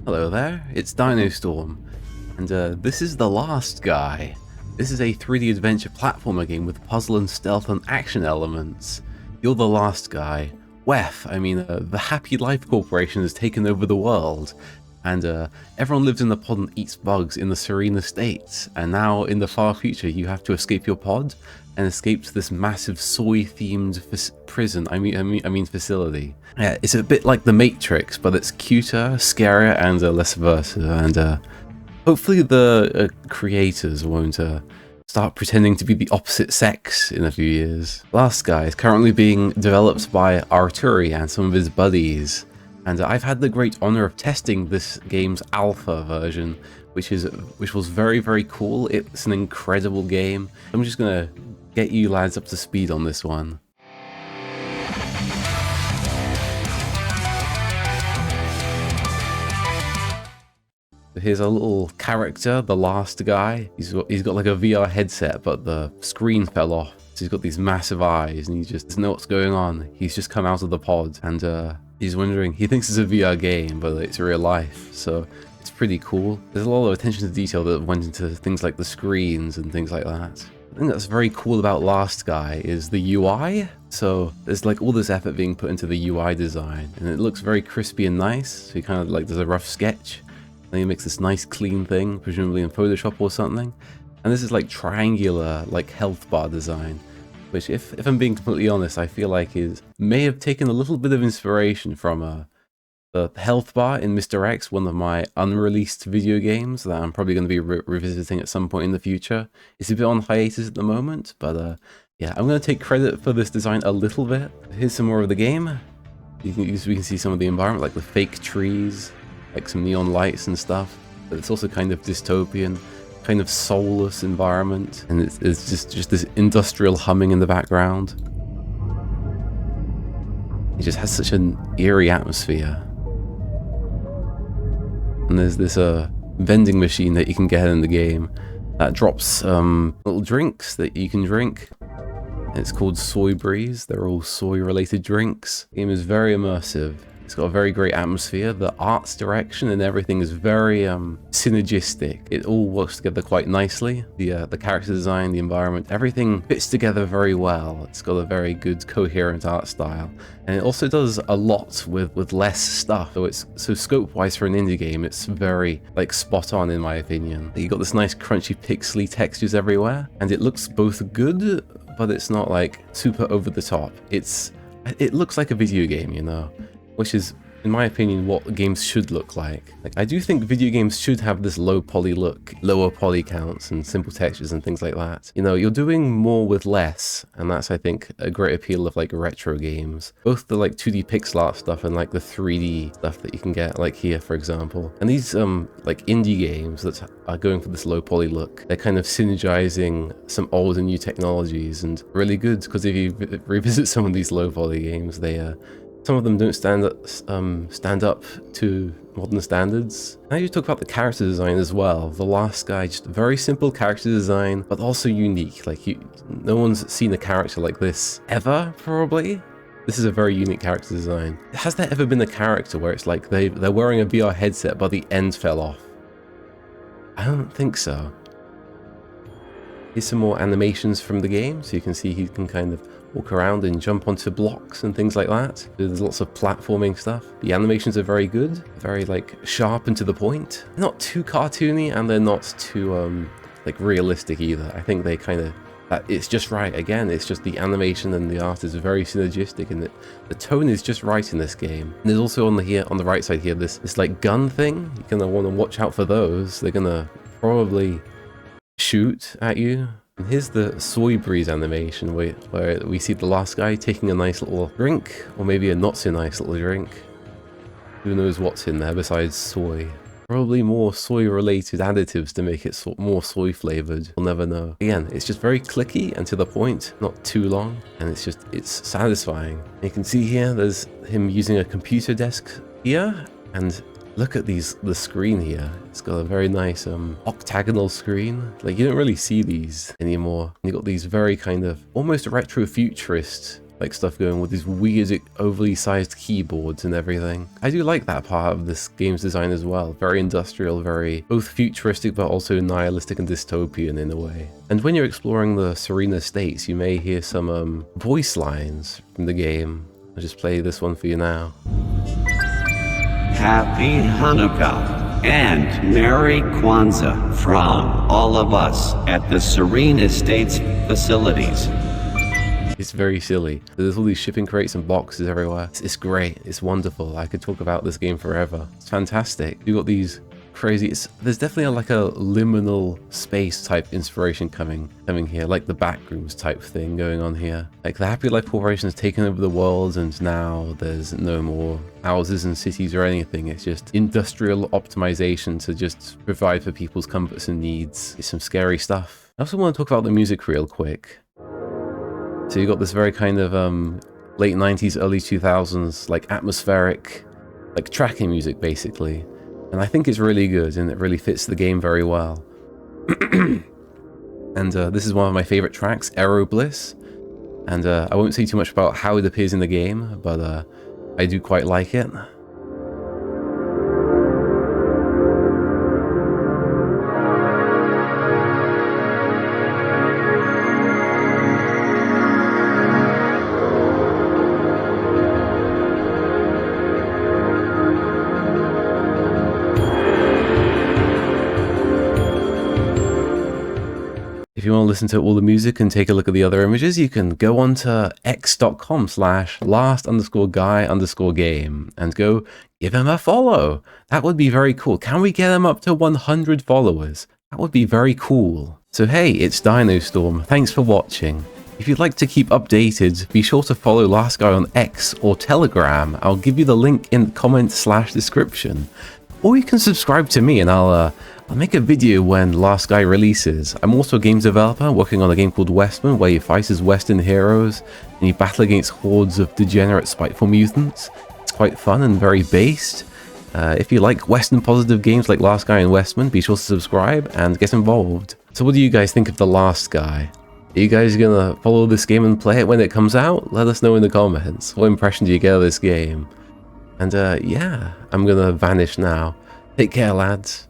Hello there, it's DynoStorm, and this is The Last Guy. This is a 3D adventure platformer game with puzzle and stealth and action elements. You're the last guy. The Happy Life Corporation has taken over the world, and everyone lives in the pod and eats bugs in the serene estates, and now in the far future you have to escape your pod and escape to this massive soy-themed facility. Yeah, it's a bit like The Matrix, but it's cuter, scarier, and less versatile, and hopefully the creators won't start pretending to be the opposite sex in a few years. Last Guy is currently being developed by Arturi and some of his buddies, and I've had the great honor of testing this game's alpha version, which was very cool. It's an incredible game. I'm just gonna get you lads up to speed on this one. Here's a little character, the last guy. He's got like a VR headset, but the screen fell off. So he's got these massive eyes, and he just doesn't know what's going on. He's just come out of the pod, and he's wondering. He thinks it's a VR game, but it's real life. So it's pretty cool. There's a lot of attention to detail that went into things like the screens and things like that. The thing that's very cool about Last Guy is the UI. So there's like all this effort being put into the UI design, and it looks very crispy and nice. So you kind of like, there's a rough sketch. Then he makes this nice clean thing, presumably in Photoshop or something. And this is like triangular, like health bar design, which if I'm being completely honest, I feel like may have taken a little bit of inspiration from the health bar in Mr. X, one of my unreleased video games that I'm probably going to be revisiting at some point in the future. It's a bit on hiatus at the moment, but yeah, I'm going to take credit for this design a little bit. Here's some more of the game. We can see some of the environment, like the fake trees, like some neon lights and stuff, but it's also kind of dystopian, kind of soulless environment, and it's just this industrial humming in the background. It just has such an eerie atmosphere. And there's this vending machine that you can get in the game that drops little drinks that you can drink. It's called Soy Breeze. They're all soy-related drinks. The game is very immersive. It's got a very great atmosphere. The art's direction and everything is very synergistic. It all works together quite nicely. The character design, the environment, everything fits together very well. It's got a very good coherent art style, and it also does a lot with less stuff. So scope-wise for an indie game, it's very like spot on in my opinion. You got this nice crunchy pixely textures everywhere, and it looks both good, but it's not like super over the top. It looks like a video game, you know, which is, in my opinion, what games should look like. I do think video games should have this low poly look, lower poly counts and simple textures and things like that. You know, you're doing more with less, and that's, I think, a great appeal of like retro games. Both the like 2D pixel art stuff and like the 3D stuff that you can get, like here, for example. And these like indie games that are going for this low poly look, they're kind of synergizing some old and new technologies, and really good, because if you revisit some of these low poly games, some of them don't stand up to modern standards. Now you talk about the character design as well. The Last Guy, just very simple character design, but also unique. Like no one's seen a character like this ever, probably. This is a very unique character design. Has there ever been a character where it's like they're wearing a VR headset, but the end fell off? I don't think so. Here's some more animations from the game, so you can see he can kind of walk around and jump onto blocks and things like that. There's lots of platforming stuff. The animations are very good, very like sharp and to the point. They're not too cartoony, and they're not too like realistic either. I think they kind of, it's just right. Again, it's just the animation and the art is very synergistic, and the tone is just right in this game. And there's also on the right side here this like gun thing. You're gonna want to watch out for those. They're gonna probably shoot at you. And here's the Soy Breeze animation where we see the last guy taking a nice little drink, or maybe a not so nice little drink. Who knows what's in there besides soy? Probably more soy related additives to make it more soy flavored. We'll never know. Again, it's just very clicky and to the point, not too long, and it's satisfying. You can see here there's him using a computer desk here, and look at the screen here. It's got a very nice octagonal screen. Like, you don't really see these anymore. You got these very kind of almost retro futurist like stuff going with these weird, overly sized keyboards and everything. I do like that part of this game's design as well. Very industrial, very both futuristic but also nihilistic and dystopian in a way. And when you're exploring the serene estates, you may hear some voice lines from the game. I'll just play this one for you now. Happy Hanukkah and Merry Kwanzaa from all of us at the Serene Estates facilities. It's very silly. There's all these shipping crates and boxes everywhere. It's great. It's wonderful. I could talk about this game forever. It's fantastic. You've got these crazy... there's definitely like a liminal space type inspiration coming here, like the Backrooms type thing going on here. Like the Happy Life Corporation has taken over the world, and now there's no more houses and cities or anything. It's just industrial optimization to just provide for people's comforts and needs. It's some scary stuff. I also want to talk about the music real quick. So you got this very kind of late 90s, early 2000s, like atmospheric, like tracking music basically. And I think it's really good and it really fits the game very well. And this is one of my favorite tracks, Aero Bliss. And I won't say too much about how it appears in the game, but I do quite like it. If you want to listen to all the music and take a look at the other images, you can go on to x.com/last_guy_game and go give him a follow. That would be very cool. Can we get him up to 100 followers? That would be very cool. So hey, it's DynoStorm. Thanks for watching. If you'd like to keep updated, be sure to follow Last Guy on X or Telegram. I'll give you the link in the comment/description. Or you can subscribe to me and I'll make a video when Last Guy releases. I'm also a games developer working on a game called Westman, where you fight as Western heroes and you battle against hordes of degenerate, spiteful mutants. It's quite fun and very based. If you like Western positive games like Last Guy and Westman, be sure to subscribe and get involved. So what do you guys think of The Last Guy? Are you guys gonna follow this game and play it when it comes out? Let us know in the comments. What impression do you get of this game? And yeah, I'm gonna vanish now. Take care, lads.